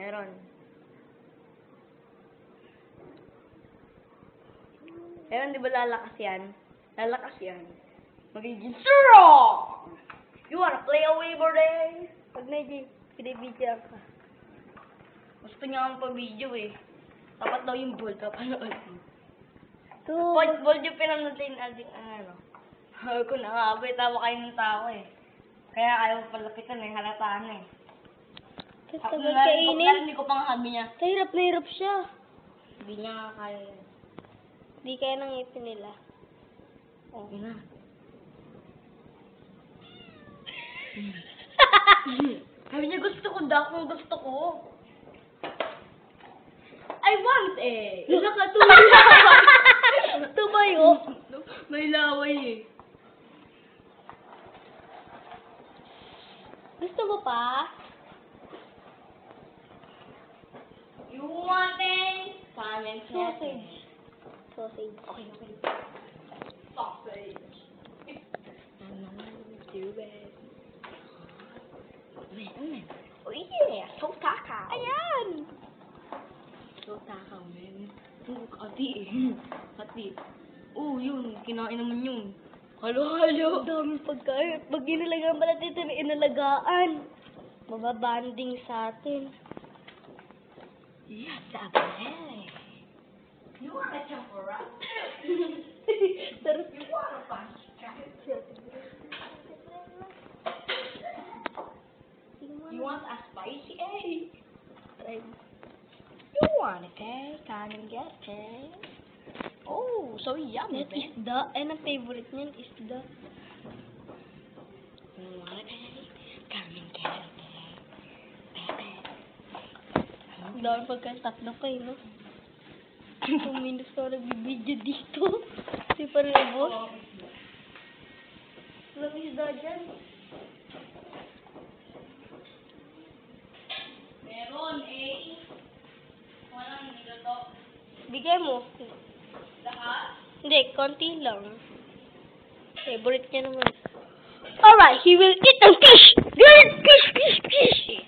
Meron. Meron, di ba lalakas yan? Lalakas yan. Magiging strong! You wanna play away, birthday? Pag medyo pinibidyo ka. Gusto niya akong pa-video eh. Dapat daw yung ball kapanood. Ball yung pinanood din ano. Kung nakakabay, tawa kayo ng tao eh. Kaya ayaw palapitan eh, halata na eh. Tapos kainin. Hindi ko pang sabi niya. Hirap na hirap siya. Hindi niya nga kaya yan. Hindi kaya nang ipin nila. Okay na. Sabi niya gusto ko daw kung gusto ko. I want eh. Tumayo. May laway eh. Gusto mo pa? You want it? Comment Sausage. Sausage. Okay. Sausage. Too bad. Oh yeah, so takaw. Ayan! So takaw, man. Hati. Yun. Kinain naman yun. Halo. Ang daming pagkain. Pag inalagaan pala dito na inalagaan. Mababanding sa atin. Yes, okay. You want a tempura? Sarap. You want a bunch of chocolate? You want a spicy egg? Try. You want a cake? Come and get it. Oh, so yummy, That man. isda. Ay, ang favorite niyan, isda. You want a cake? Come and get it. Ang daming pagkain. Tatlo kayo, no? 2 minutes na nagbibideo dito. Si Paribos. Walang isda dyan. Meron eh. Walang niluto. Bigay mo. Lahat? Hindi, konti lang. Favorite niya naman. Alright, he will eat the fish! Good fish!